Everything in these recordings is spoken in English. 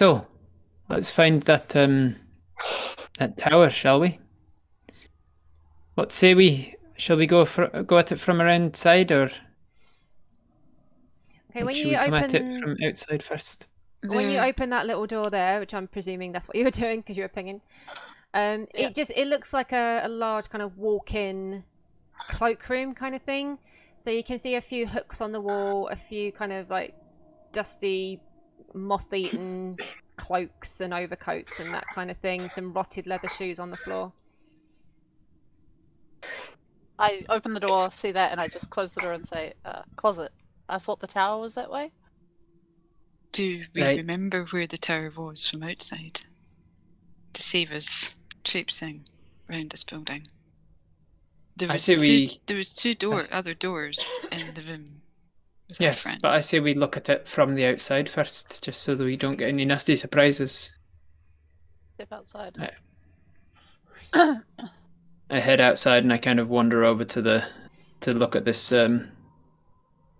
So, let's find that that tower, shall we? What say we? Shall we go at it from around side, or Okay, when should you we come at it open from outside first? that little door there, which I'm presuming that's what you were doing because you were pinging, it looks like a large kind of walk-in cloakroom kind of thing. So you can see a few hooks on the wall, a few kind of like dusty, moth-eaten cloaks and overcoats and that kind of thing. Some rotted leather shoes on the floor. I open the door, see that, and I just close the door and say, closet. I thought the tower was that way. Do we remember where the tower was from outside? To save us traipsing around this building. There was other doors in the room. Yes, but I say we look at it from the outside first, just so that we don't get any nasty surprises. Step outside. I head outside and I kind of wander over to look at this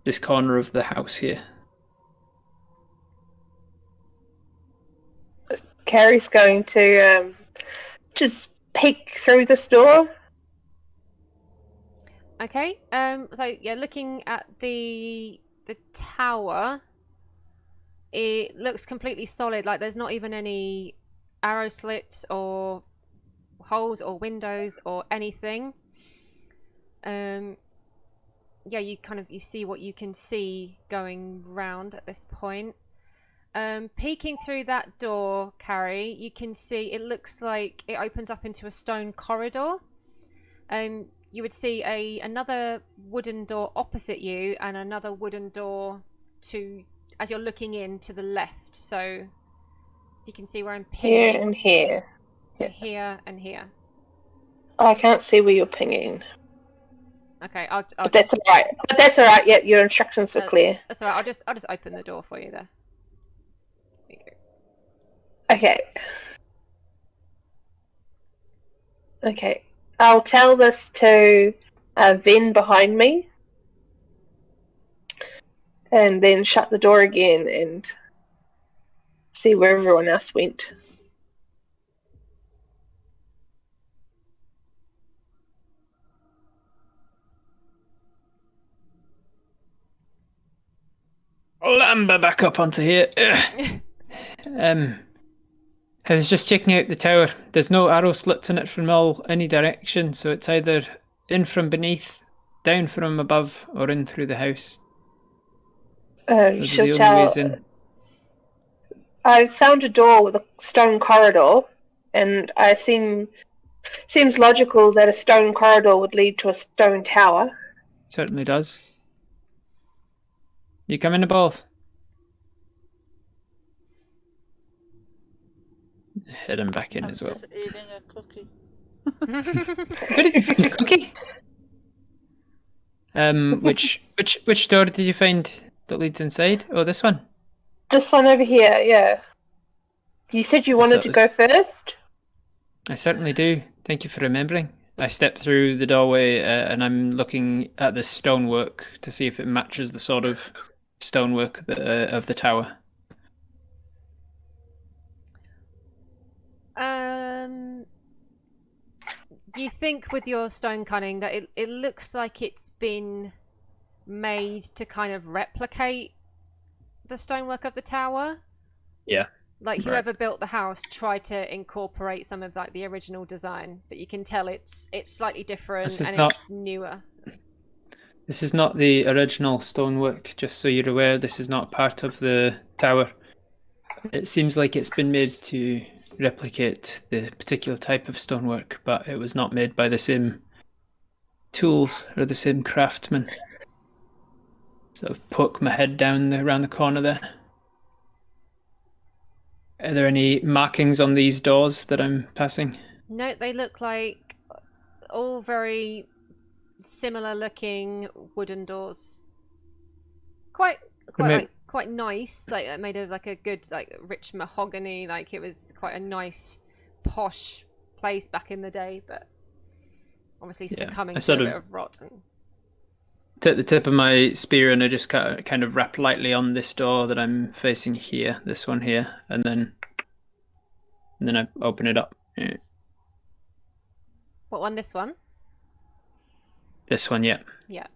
this corner of the house here. Carrie's going to just peek through this door. Okay. So yeah, looking at the tower, it looks completely solid. Like there's not even any arrow slits or holes or windows or anything. Yeah, you see what you can see going round at this point. Peeking through that door, Carrie, you can see it looks like it opens up into a stone corridor. You would see another wooden door opposite you and another wooden door as you're looking in to the left. So you can see where I'm pinging. Here and here. So here and here. I can't see where you're pinging. Okay, but that's alright. But that's alright. Yeah, your instructions were clear. That's alright. I'll just open the door for you there. There you go. Okay. I'll tell this to Ven behind me, and then shut the door again and see where everyone else went. Lamber back up onto here. I was just checking out the tower. There's no arrow slits in it from any direction, so it's either in from beneath, down from above, or in through the house. She'll tell. I found a door with a stone corridor, and seems logical that a stone corridor would lead to a stone tower. Certainly does. You come in the balls. Hit him back in as well. Just eating a cookie. Where did you find a cookie? Which door did you find that leads inside? Oh, this one. This one over here, yeah. You said you wanted to go first? I certainly do. Thank you for remembering. I step through the doorway and I'm looking at the stonework to see if it matches the sort of stonework of the tower. You think with your stone cunning that it looks like it's been made to kind of replicate the stonework of the tower. Yeah. Like whoever built the house tried to incorporate some of like the original design, but you can tell it's slightly different and it's newer. This is not the original stonework, just so you're aware. This is not part of the tower. It seems like it's been made to replicate the particular type of stonework, but it was not made by the same tools or the same craftsman. Sort of poke my head down around the corner there. Are there any markings on these doors that I'm passing? No, they look like all very similar looking wooden doors. Quite nice, like made of like a good like rich mahogany. Like it was quite a nice posh place back in the day, but obviously succumbing to a bit of rot. take the tip of my spear and I just kind of rap lightly on this door that I'm facing here, this one here, and then I open it up. Yeah. What one? This one? This one, yeah. Yeah.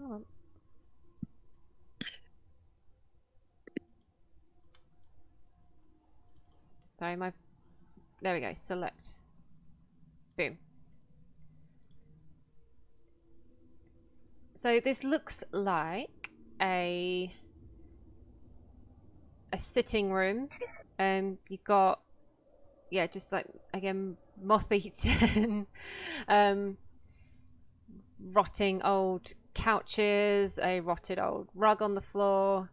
Oh. Sorry, there we go. Select. Boom. So this looks like a sitting room. You've got, yeah, just like, again, moth-eaten, rotting old couches, a rotted old rug on the floor.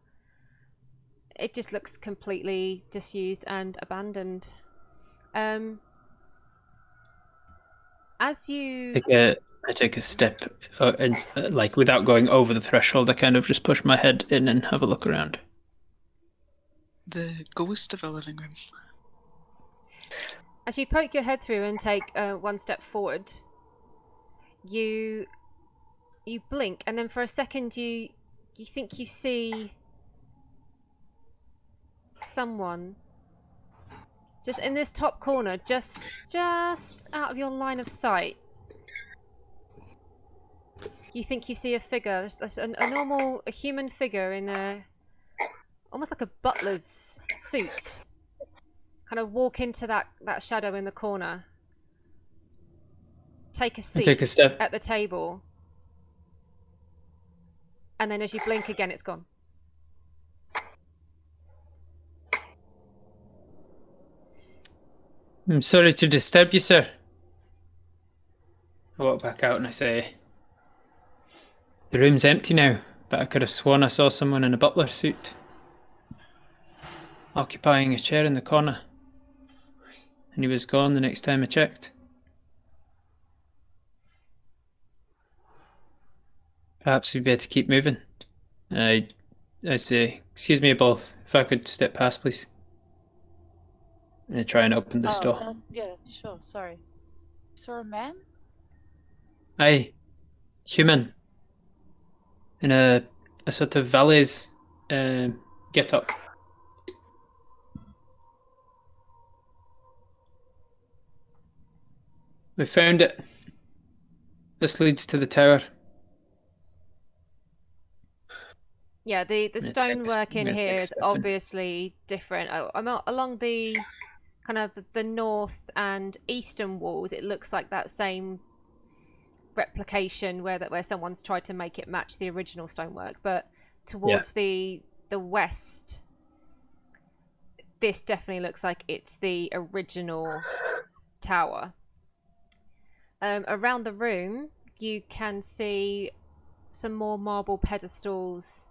It just looks completely disused and abandoned. As you I take a step, and like without going over the threshold, I kind of just push my head in and have a look around. The ghost of a living room. As you poke your head through and take one step forward, you blink, and then for a second you think you see someone just in this top corner, just out of your line of sight. You think you see a figure, a human figure in almost like a butler's suit, kind of walk into that shadow in the corner, take a seat at the table, and then as you blink again, it's gone. I'm sorry to disturb you, sir. I walk back out and I say, the room's empty now, but I could have sworn I saw someone in a butler suit occupying a chair in the corner, and he was gone the next time I checked. Perhaps we'd better keep moving. I say, excuse me both, if I could step past, please. And I try and open this door. Yeah, sure, sorry. You saw a man? Aye, human. In a sort of valet's get-up. We found it. This leads to the tower. Yeah, the stonework in here is obviously different. Along the kind of the north and eastern walls, it looks like that same replication where someone's tried to make it match the original stonework, but towards the west, this definitely looks like it's the original tower. Around the room, you can see some more marble pedestals.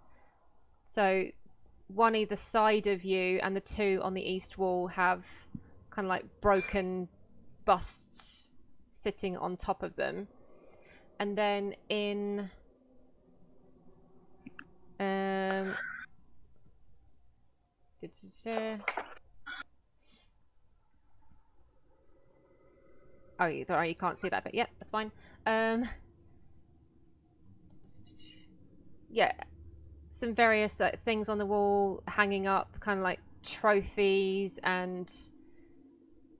So one either side of you, and the two on the east wall have kind of like broken busts sitting on top of them. And then in oh, sorry, you can't see that, but yeah, that's fine. Yeah, some various things on the wall hanging up, kind of like trophies and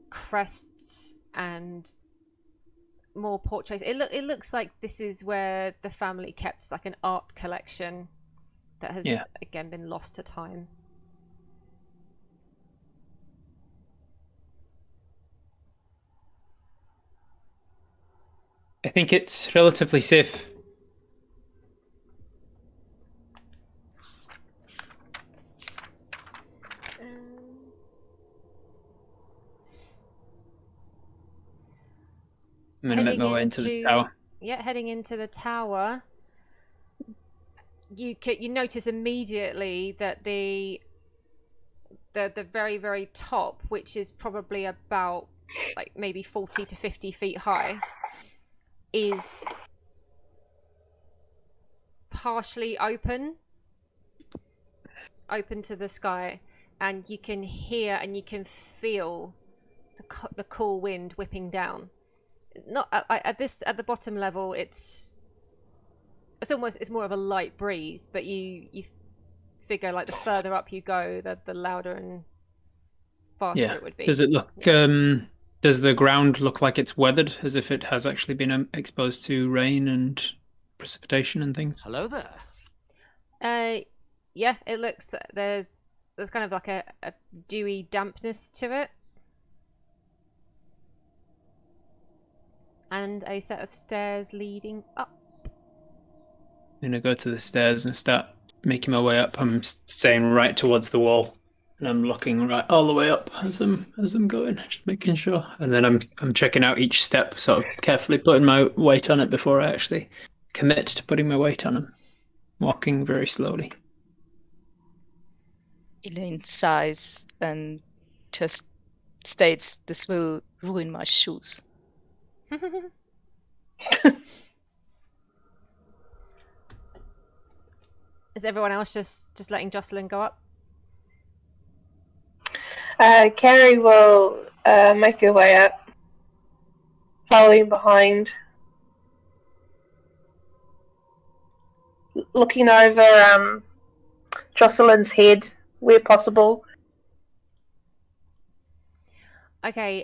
crests and more portraits. It looks like this is where the family kept like an art collection that has again been lost to time. I think it's relatively safe. I'm going to make my way into the tower. Yeah, heading into the tower. You notice immediately that the very, very top, which is probably about like maybe 40 to 50 feet high, is partially open to the sky, and you can hear and you can feel the cool wind whipping down. not at the bottom level. It's more of a light breeze, but you figure like the further up you go, the louder and faster it would be. Does it look? Does the ground look like it's weathered, as if it has actually been exposed to rain and precipitation and things? Hello there. Yeah, it looks there's kind of like a dewy dampness to it. And a set of stairs leading up. I'm gonna go to the stairs and start making my way up. I'm staying right towards the wall, and I'm looking right all the way up as I'm going, just making sure. And then I'm checking out each step, sort of carefully putting my weight on it before I actually commit to putting my weight on them. Walking very slowly. Elaine sighs and just states, "This will ruin my shoes." Is everyone else just letting Jocelyn go up? Carrie will make her way up, following behind, looking over Jocelyn's head where possible. Okay.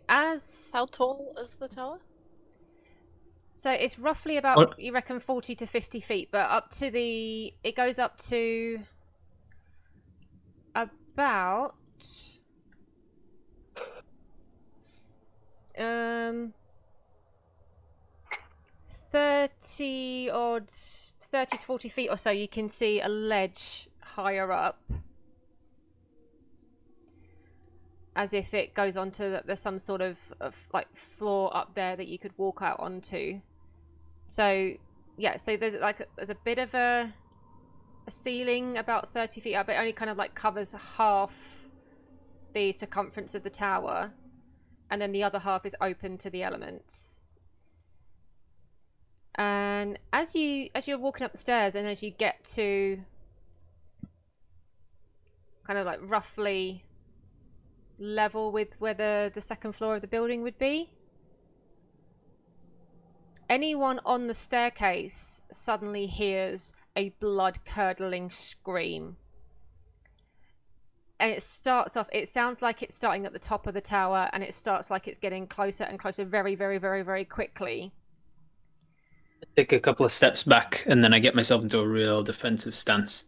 How tall is the tower? So it's roughly about, you reckon, 40 to 50 feet, but it goes up to about 30 to 40 feet or so. You can see a ledge higher up, as if it goes onto, there's some sort of like floor up there that you could walk out onto. So yeah, so there's a bit of a ceiling about 30 feet up. It only kind of like covers half the circumference of the tower, and then the other half is open to the elements. And as you're walking up the stairs, and as you get to kind of like roughly level with where the second floor of the building would be, anyone on the staircase suddenly hears a blood-curdling scream. And it starts off, it sounds like it's starting at the top of the tower, and it starts like it's getting closer and closer very, very, very, very quickly. I take a couple of steps back, and then I get myself into a real defensive stance.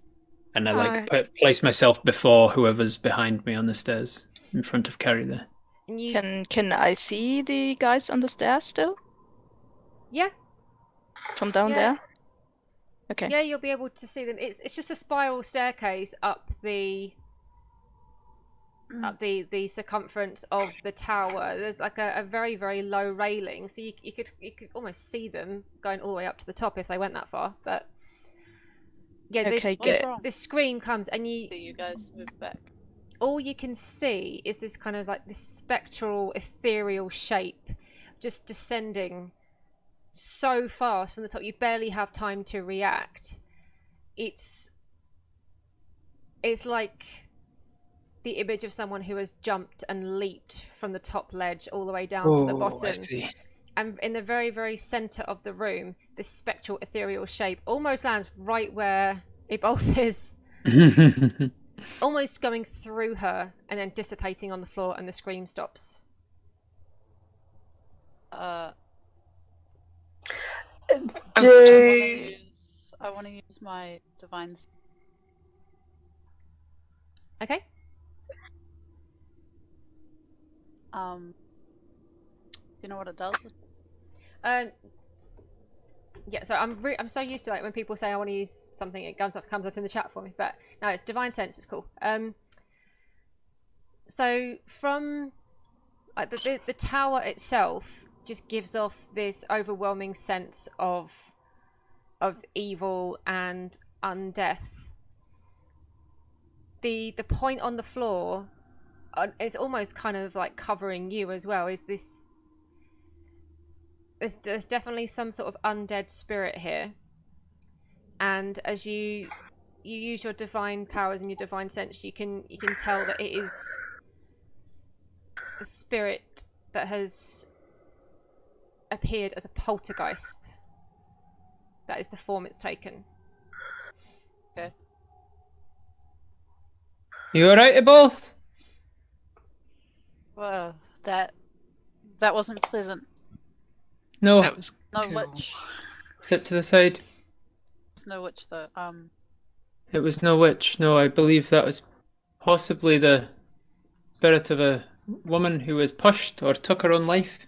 And I place myself before whoever's behind me on the stairs, in front of Carrie there. And can I see the guys on the stairs still? Yeah. From down there? Okay. Yeah, you'll be able to see them. It's just a spiral staircase up the circumference of the tower. There's like a very, very low railing, so you could almost see them going all the way up to the top if they went that far. But yeah, this scream comes, and you guys move back. All you can see is this kind of like this spectral, ethereal shape just descending so fast from the top. You barely have time to react. It's like the image of someone who has jumped and leaped from the top ledge all the way down to the bottom. I see. And in the very, very center of the room, this spectral, ethereal shape almost lands right where Ebolth is. Almost going through her and then dissipating on the floor, and the scream stops. I want to use my divine. Okay. Do you know what it does? Yeah, so I'm so used to like when people say I want to use something, it comes up in the chat for me. But no, it's divine sense. It's cool. So from like the tower itself just gives off this overwhelming sense of evil and undeath. The point on the floor is almost kind of like covering you as well. Is this? There's definitely some sort of undead spirit here, and as you use your divine powers and your divine sense, you can tell that it is the spirit that has appeared as a poltergeist. That is the form it's taken. Okay. You alright, both? Well, that wasn't pleasant. No. That was No cool. witch. Step to the side. It's no witch though. It was no witch. No, I believe that was possibly the spirit of a woman who was pushed or took her own life.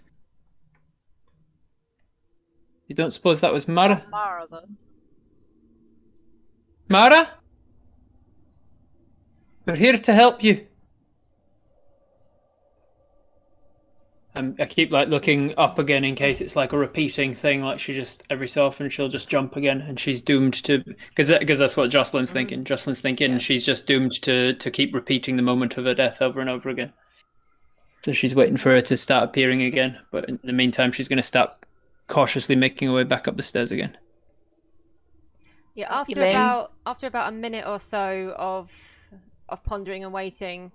You don't suppose that was Mara? Not Mara though. Mara? We're here to help you. I keep like looking up again in case it's like a repeating thing, like she just every so often she'll just jump again and she's doomed to, because that's what Jocelyn's thinking. Jocelyn's thinking she's just doomed to keep repeating the moment of her death over and over again. So she's waiting for her to start appearing again, but in the meantime she's going to start cautiously making her way back up the stairs again. Yeah, after about a minute or so of pondering and waiting,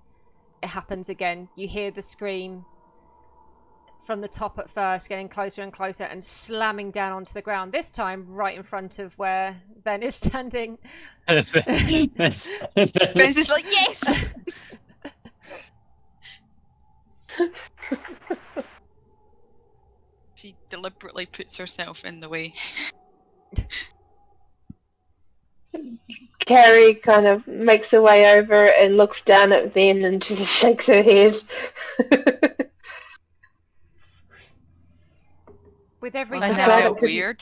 it happens again. You hear the scream from the top at first, getting closer and closer and slamming down onto the ground, this time right in front of where Ben is standing. Ben's just like, yes! She deliberately puts herself in the way. Carrie kind of makes her way over and looks down at Ben and just shakes her head. With every That's step, weird.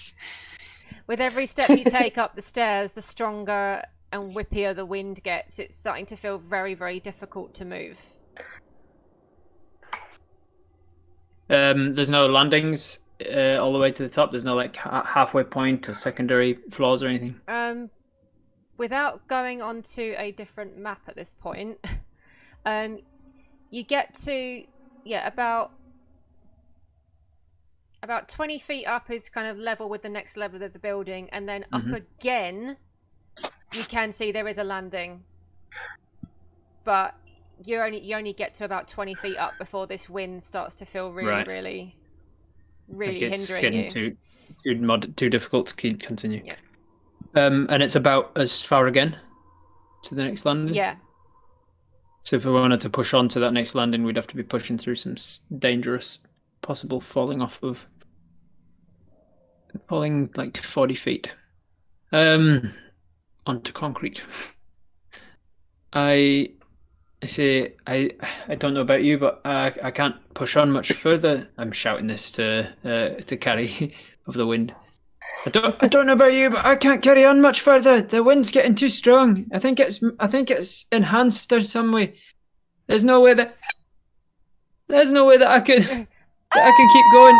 with every step you take up the stairs, the stronger and whippier the wind gets. It's starting to feel very, very difficult to move. There's no landings all the way to the top. There's no like halfway point or secondary floors or anything. Without going onto a different map at this point, you get to about 20 feet up is kind of level with the next level of the building, and then up again, you can see there is a landing, but you only get to about 20 feet up before this wind starts to feel really hindering you. Too difficult to continue. Yeah. And it's about as far again to the next landing. Yeah. So if we wanted to push on to that next landing, we'd have to be pushing through some dangerous, possible falling like 40 feet, onto concrete. I say I don't know about you, but I can't push on much further. I'm shouting this to Carrie of the wind. I don't know about you, but I can't carry on much further. The wind's getting too strong. I think it's enhanced or some way. There's no way that I can keep going.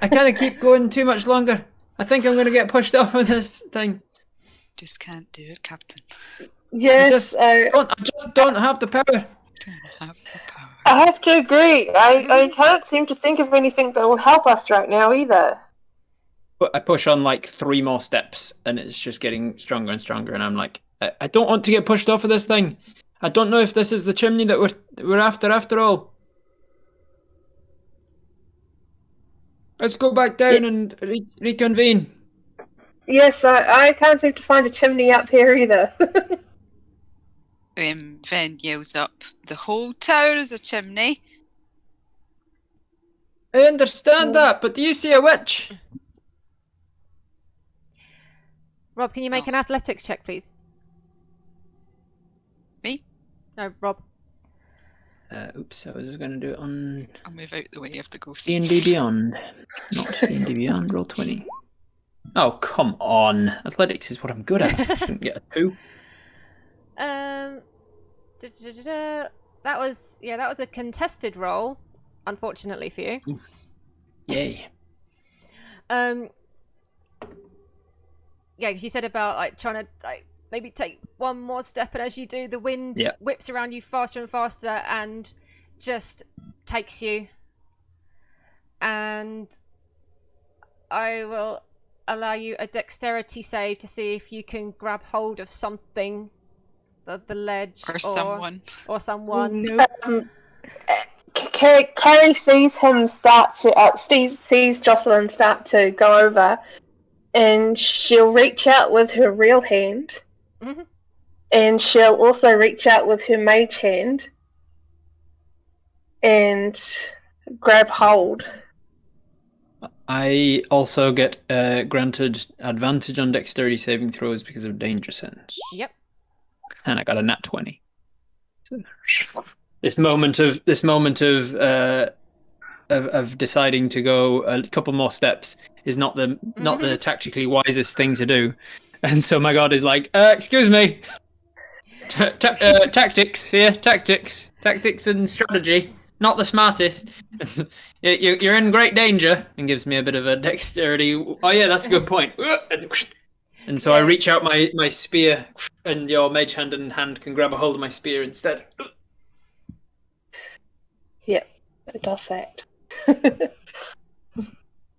I can't keep going too much longer. I think I'm going to get pushed off of this thing. Just can't do it, Captain. Yes, I just don't have the power. Don't have the power. I have to agree. I can't seem to think of anything that will help us right now either. But I push on like 3 more steps, and it's just getting stronger and stronger. And I'm like, I don't want to get pushed off of this thing. I don't know if this is the chimney that we're after all. Let's go back down and reconvene. Yes, I can't seem to find a chimney up here either. Ven yells up, the whole tower is a chimney. I understand that, but do you see a witch? Rob, can you make an athletics check, please? Me? No, Rob. Oops, I was just going to do it on I'll move out the way of the ghost. D&D Beyond. Not D&D Beyond, roll 20. Oh, come on. Athletics is what I'm good at. I shouldn't get a 2. That was a contested roll, unfortunately for you. Yay. Yeah, because you said about like trying to like maybe take one more step, and as you do, the wind whips around you faster and faster and just takes you. And I will allow you a dexterity save to see if you can grab hold of something, the ledge Or someone. or someone. Can Carrie sees him start to sees Jocelyn start to go over, and she'll reach out with her real hand, and she'll also reach out with her mage hand and grab hold. I also get granted advantage on dexterity saving throws because of danger sense. Yep. And I got a nat 20. So, this moment of deciding to go a couple more steps is not the tactically wisest thing to do, and so my god is like, excuse me, tactics here, tactics and strategy, not the smartest. You're in great danger, and gives me a bit of a dexterity. Oh yeah, that's a good point. And so I reach out my spear, and your mage hand in hand can grab a hold of my spear instead. Yep, it does that.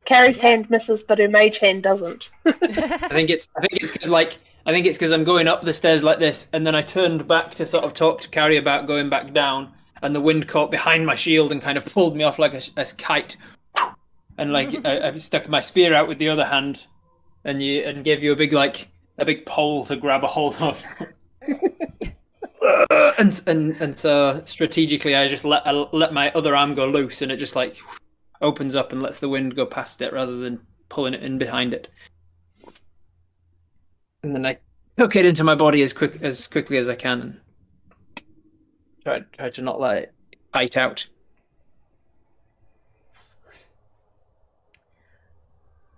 Carrie's hand misses, but her mage hand doesn't. I think it's because I'm going up the stairs like this, and then I turned back to sort of talk to Carrie about going back down, and the wind caught behind my shield and kind of pulled me off like a kite, and like I stuck my spear out with the other hand, and gave you a big pole to grab a hold of. And so strategically, I just let my other arm go loose, and it just like opens up and lets the wind go past it rather than pulling it in behind it. And then I hook it into my body as quickly as I can, and try to not let it bite out.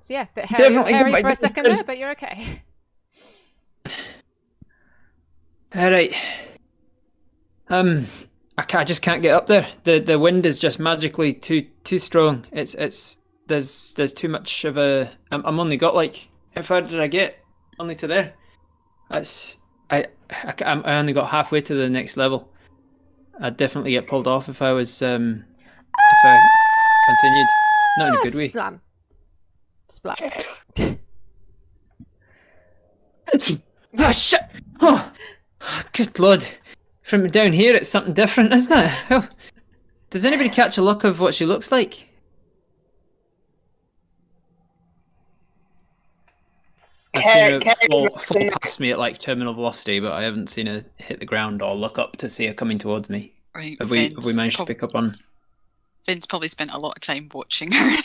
So yeah, but hairy for a second there, but you're okay. All right. I just can't get up there. The wind is just magically too strong. There's too much of a. I'm only got like, how far did I get? Only to there. I only got halfway to the next level. I'd definitely get pulled off if I was if I continued. Not in a good way. Slam. Splat. Oh shit! Oh, good lord! From down here, it's something different, isn't it? Oh, does anybody catch a look of what she looks like? I've seen her fall past me at like terminal velocity, but I haven't seen her hit the ground or look up to see her coming towards me. Right, Have we managed to pick up on? Vince probably spent a lot of time watching her.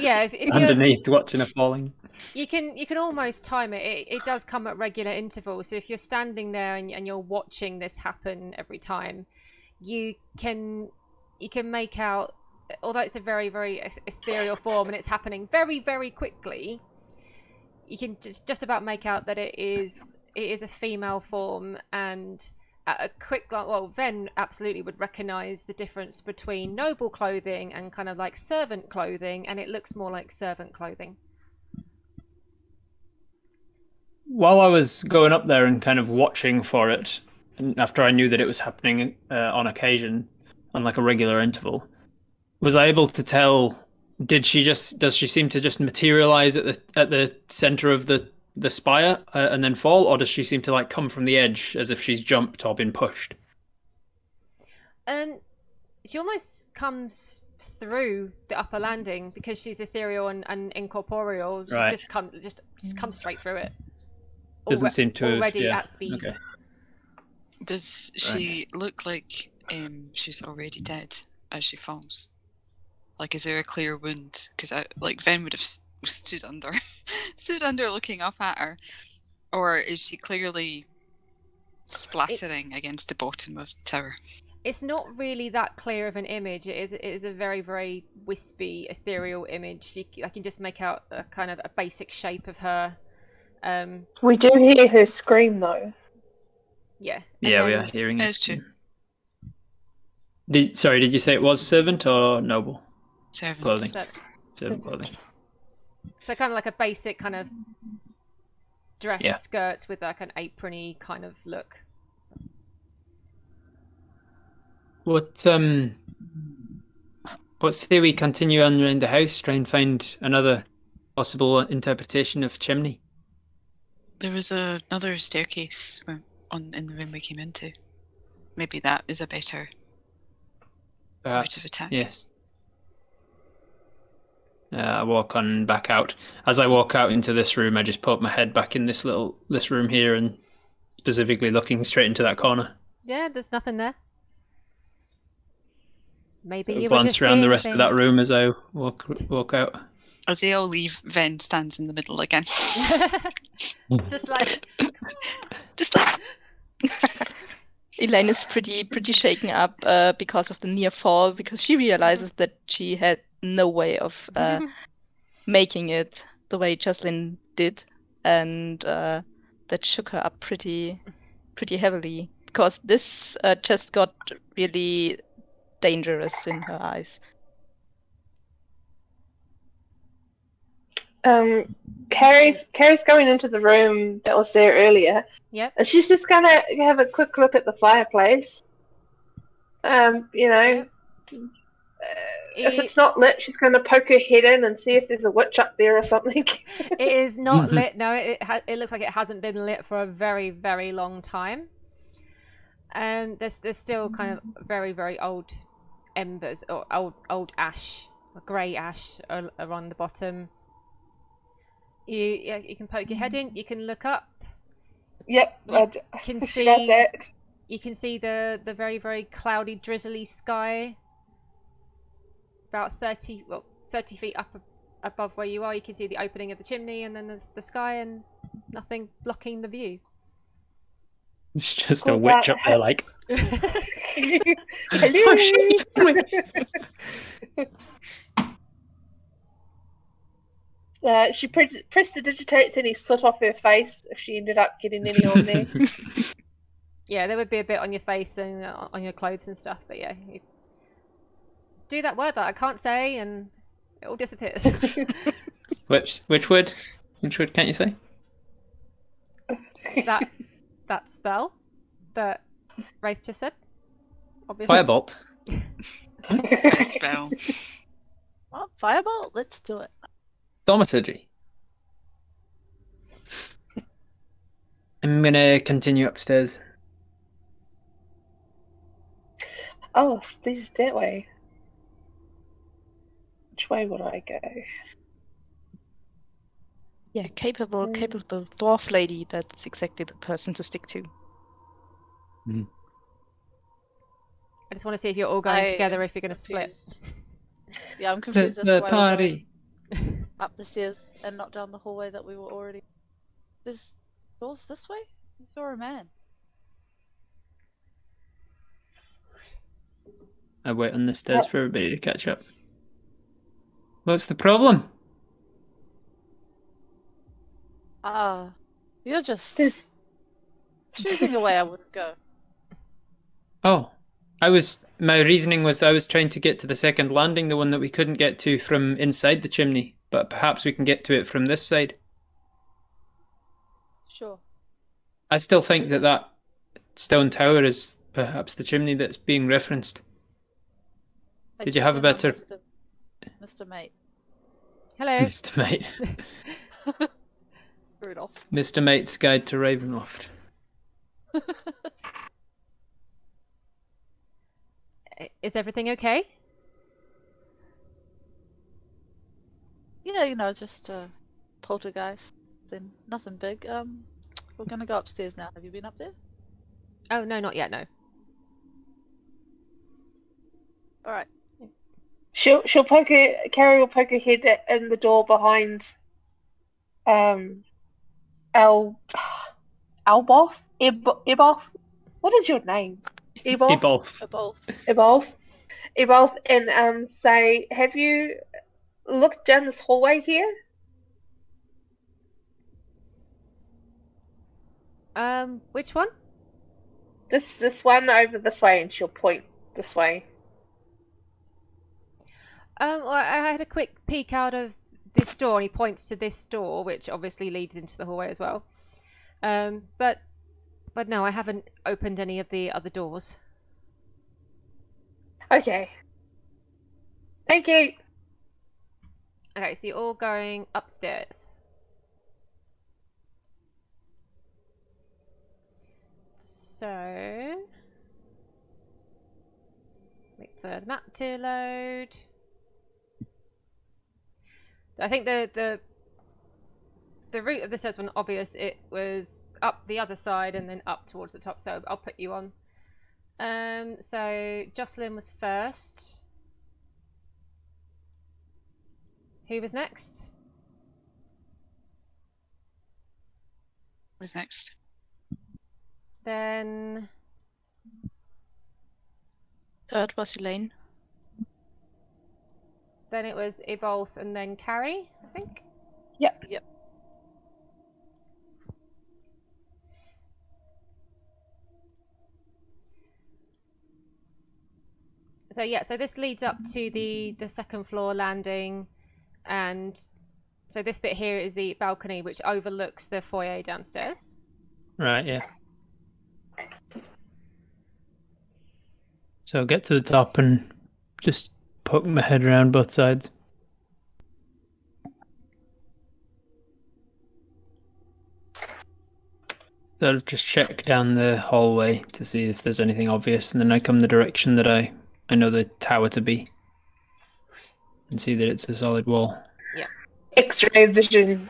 Yeah, if Underneath, watching her falling. You can almost time it. It does come at regular intervals. So if you're standing there and you're watching this happen every time, you can make out, although it's a very, very ethereal form and it's happening very, very quickly, you can just about make out that it is a female form. And at a quick glance, well, Ven absolutely would recognize the difference between noble clothing and kind of like servant clothing, and it looks more like servant clothing. While I was going up there and kind of watching for it, and after I knew that it was happening on occasion, on like a regular interval, was I able to tell? Does she seem to just materialize at the center of the spire and then fall, or does she seem to like come from the edge as if she's jumped or been pushed? She almost comes through the upper landing because she's ethereal and incorporeal. She just comes straight through it. Doesn't seem to already at speed. Okay. Does she look like she's already dead as she falls? Like, is there a clear wound? Because Ven would have stood under looking up at her, or is she clearly splattering against the bottom of the tower? It's not really that clear of an image. It is a very, very wispy, ethereal image. I can just make out a kind of a basic shape of her. We do hear her scream, though. Yeah. Yeah, we are hearing it. That's true. Did you say it was servant or noble? Servant. Clothing. Servant clothing. So kind of like a basic kind of dress skirts with like an aprony kind of look. What say we continue on around the house, try and find another possible interpretation of chimney? There was another staircase in the room we came into. Maybe that is a better Perhaps. of attack. Yes. I walk on back out. As I walk out into this room, I just pop my head back in this room here, and specifically looking straight into that corner. Yeah, there's nothing there. Maybe So you were glance just around the seeing rest of that things. room as I walk out. As they all leave, Ven stands in the middle again. Just like Just like, Elaine is pretty shaken up because of the near fall, because she realizes that she had no way of making it the way Jocelyn did, and that shook her up pretty heavily, because this just got really dangerous in her eyes. Carrie's going into the room that was there earlier. Yep. And she's just gonna have a quick look at the fireplace. Yep. If it's not lit, she's gonna poke her head in and see if there's a witch up there or something. It is not lit. No, it looks like it hasn't been lit for a very, very long time. And there's still kind of very, very old embers or old ash, grey ash around the bottom. You can poke your head in. You can look up. Yep, You can she see. does that. You can see the very, very cloudy, drizzly sky. About 30 feet up above where you are. You can see the opening of the chimney, and then there's the sky, and nothing blocking the view. It's just a witch up there, like. Hello. She prestidigitates any soot off her face if she ended up getting any on there. Yeah, there would be a bit on your face and on your clothes and stuff, but yeah, you do that word that I can't say, and it all disappears. Which word? Which word can't you say? that spell that Wraith just said. Obviously. Firebolt. spell. Well, Firebolt? Let's do it. Thaumaturgy. I'm gonna continue upstairs. Oh, this is that way. Which way would I go? Yeah, capable dwarf lady. That's exactly the person to stick to. I just want to see if you're all going together, if you're going to split. Yeah, I'm confused as to why we're going up the stairs and not down the hallway that we were already. There's doors this way? I saw a man. I wait on the stairs for everybody to catch up. What's the problem? You're just choosing a way I wouldn't go. Oh, my reasoning was I was trying to get to the second landing, the one that we couldn't get to from inside the chimney, but perhaps we can get to it from this side. Sure. I still think that stone tower is perhaps the chimney that's being referenced. Did you have a better... Mr. Mate. Hello. Mr. Mate. Rudolph. Mr. Mate's Guide to Ravenloft. Is everything okay? Yeah, just poltergeist. Nothing big. We're gonna go upstairs now. Have you been up there? Oh, no, not yet, no. Alright. Carrie will poke her head in the door behind Elboth? Eboth? What is your name? Eboth, and say, have you looked down this hallway here? Which one? This one over this way, and she'll point this way. Well, I had a quick peek out of this door, and he points to this door, which obviously leads into the hallway as well. But no, I haven't opened any of the other doors. Okay. Thank you. Okay, so you're all going upstairs. So... wait for the map to load. I think the route of the stairs wasn't obvious. It was up the other side and then up towards the top. So I'll put you on. So Jocelyn was first. Who was next? Was next. Then third was Elaine. Then it was Ebolth and then Carrie, I think. Yep. Yep. So yeah, so this leads up to the second floor landing, and so this bit here is the balcony which overlooks the foyer downstairs. Right, yeah. So I'll get to the top and just poke my head around both sides. Sort of just check down the hallway to see if there's anything obvious, and then I come the direction that I know the tower to be, and see that it's a solid wall. Yeah. X-ray vision.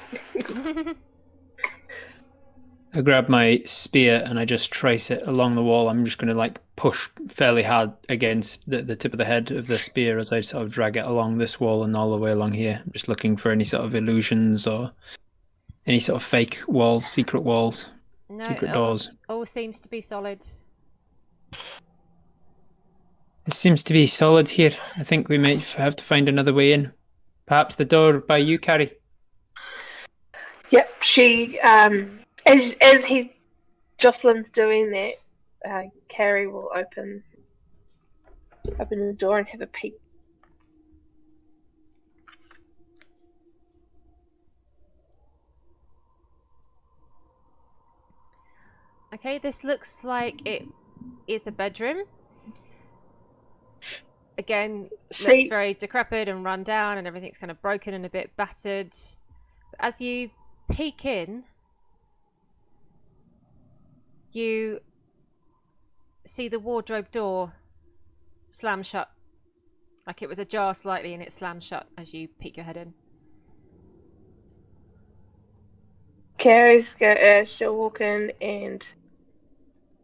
I grab my spear and I just trace it along the wall. I'm just going to like push fairly hard against the tip of the head of the spear as I sort of drag it along this wall and all the way along here. I'm just looking for any sort of illusions or any sort of fake walls, secret walls, secret doors. All seems to be solid. It seems to be solid here. I think we might have to find another way in. Perhaps the door by you, Carrie. Yep, she as Jocelyn's doing that, Carrie will open the door and have a peek. Okay, this looks like it is a bedroom. Again, looks very decrepit and run down, and everything's kind of broken and a bit battered. But as you peek in, you see the wardrobe door slam shut. Like it was ajar slightly and it slammed shut as you peek your head in. Carrie's she'll walk in and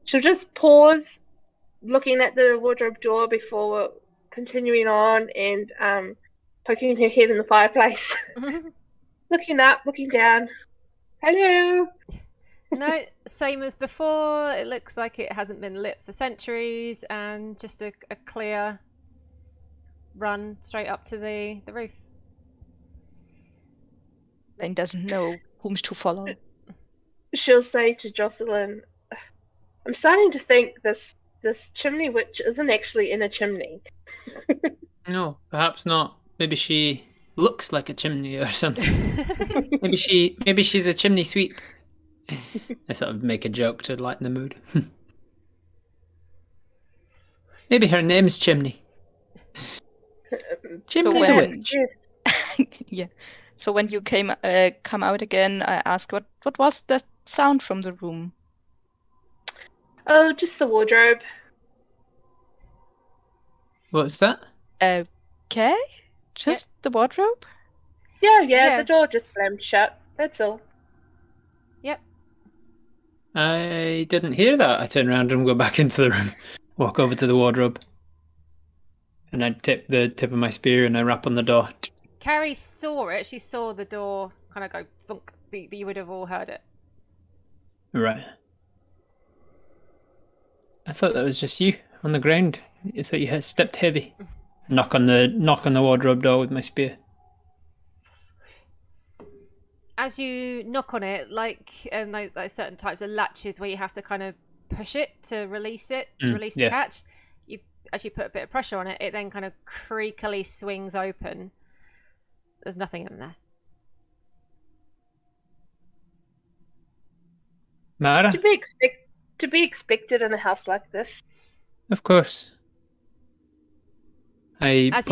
she'll just pause looking at the wardrobe door before continuing on and poking her head in the fireplace. Looking up, looking down. Hello! No, same as before. It looks like it hasn't been lit for centuries, and just a clear run straight up to the roof. Lane doesn't know whom to follow. She'll say to Jocelyn, I'm starting to think this chimney witch isn't actually in a chimney. No, perhaps not. Maybe she looks like a chimney or something. maybe she's a chimney sweep. I sort of make a joke to lighten the mood. Maybe her name's Chimney. Chimney the witch. Yeah. So when you come out again, I asked what was that sound from the room? Oh, just the wardrobe. What's that? Okay. Just the wardrobe? Yeah, the door just slammed shut. That's all. Yep. I didn't hear that. I turn around and go back into the room, walk over to the wardrobe, and I tip the tip of my spear and I rap on the door. Carrie saw it. She saw the door kind of go thunk, but you would have all heard it. Right. I thought that was just you on the ground. I thought you had stepped heavy. Knock on the wardrobe door with my spear. As you knock on it, like certain types of latches where you have to kind of push it to release the catch. As you put a bit of pressure on it, it then kind of creakily swings open. There's nothing in there. Mara? To be expected in a house like this. Of course. As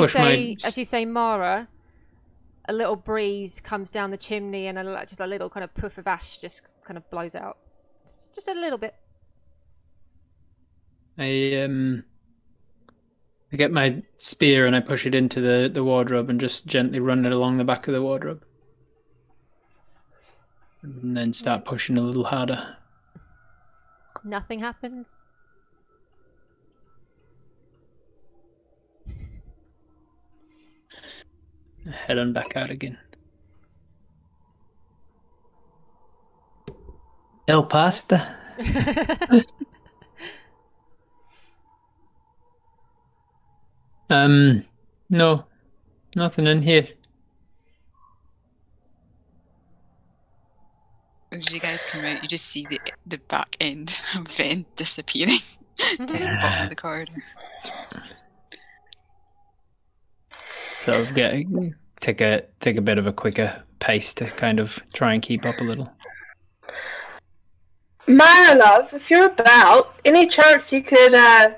you say, Mara, a little breeze comes down the chimney and just a little kind of puff of ash just kind of blows out. Just a little bit. I I get my spear and I push it into the wardrobe and just gently run it along the back of the wardrobe. And then start pushing a little harder. Nothing happens. Head on back out again. El pasta. No, nothing in here. As you guys come out, you just see the back end of Ven disappearing down the bottom of the corridor. Sort of take a bit of a quicker pace to kind of try and keep up a little. Maya, love, if you're about, any chance you could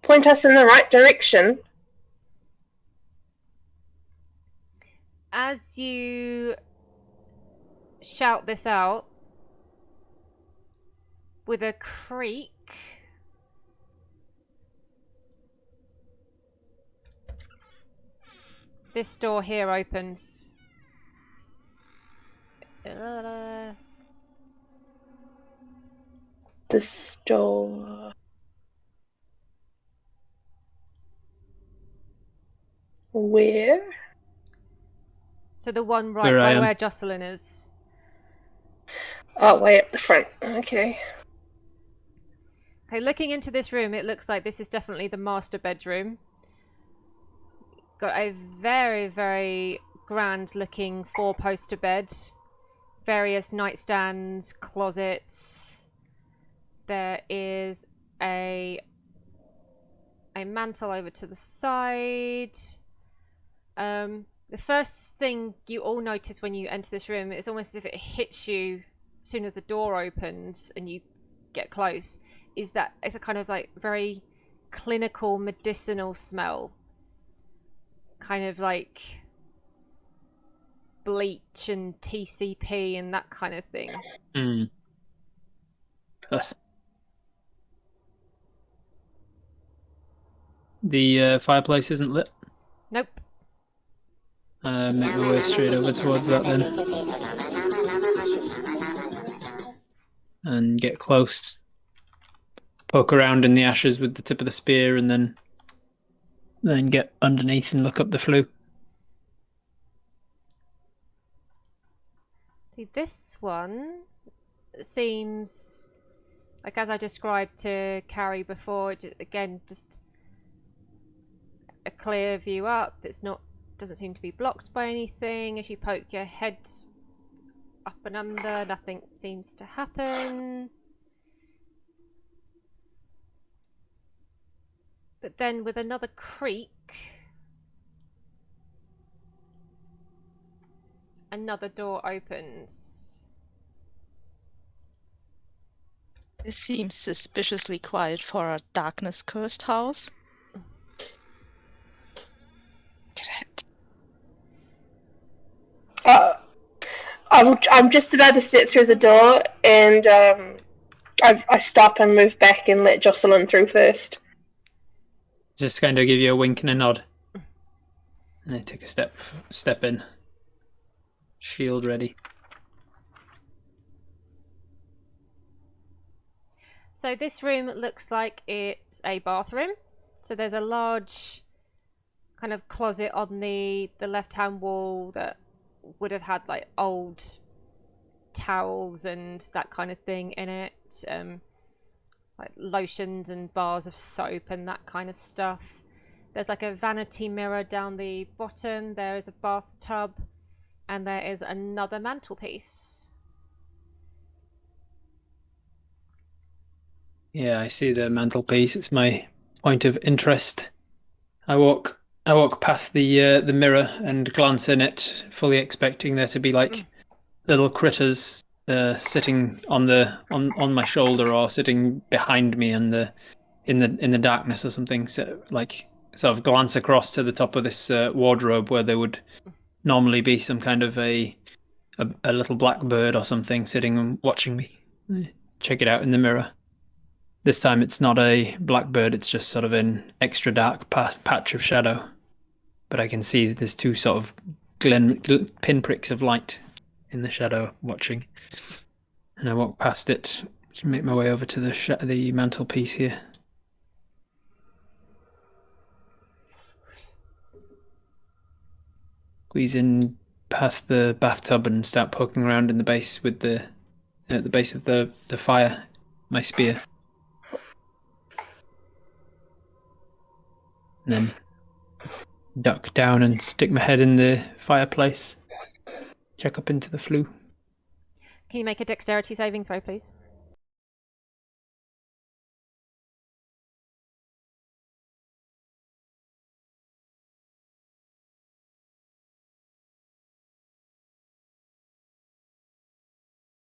point us in the right direction? As you shout this out, with a creak, this door here opens. This door. Where? So the one right by where Jocelyn is. Oh, way up the front. Okay. Okay, looking into this room, it looks like this is definitely the master bedroom. Got a very, very grand looking 4-poster bed. Various nightstands, closets. There is a mantle over to the side. The first thing you all notice when you enter this room, it's almost as if it hits you as soon as the door opens and you get close, is that it's a kind of like very clinical medicinal smell. Kind of like bleach and TCP and that kind of thing. The fireplace isn't lit? Nope. Make my way straight over towards that then. And get close. Poke around in the ashes with the tip of the spear and then get underneath and look up the flue. See, this one seems like, as I described to Carrie before, again, just a clear view up. It's not, doesn't seem to be blocked by anything. As you poke your head up and under, nothing seems to happen. But then with another creak, another door opens. This seems suspiciously quiet for a darkness-cursed house. I'm just about to step through the door, and I stop and move back and let Jocelyn through first. Just kind of give you a wink and a nod. And I take a step in. Shield ready. So this room looks like it's a bathroom. So there's a large kind of closet on the left-hand wall that would have had like old towels and that kind of thing in it. Like lotions and bars of soap and that kind of stuff. There's like a vanity mirror down the bottom. There is a bathtub. And there is another mantelpiece. Yeah, I see the mantelpiece. It's my point of interest. I walk past the mirror and glance in it, fully expecting there to be like little critters sitting on my shoulder or sitting behind me in the darkness or something. So like sort of glance across to the top of this wardrobe where there would normally be some kind of a little black bird or something sitting and watching me. Check it out in the mirror. This time it's not a blackbird, it's just sort of an extra dark patch of shadow. But I can see there's two sort of pinpricks of light in the shadow watching. And I walk past it, make my way over to the mantelpiece here. Squeeze in past the bathtub and start poking around in the base with at the base of the fire, my spear. And then duck down and stick my head in the fireplace. Check up into the flue. Can you make a dexterity saving throw, please?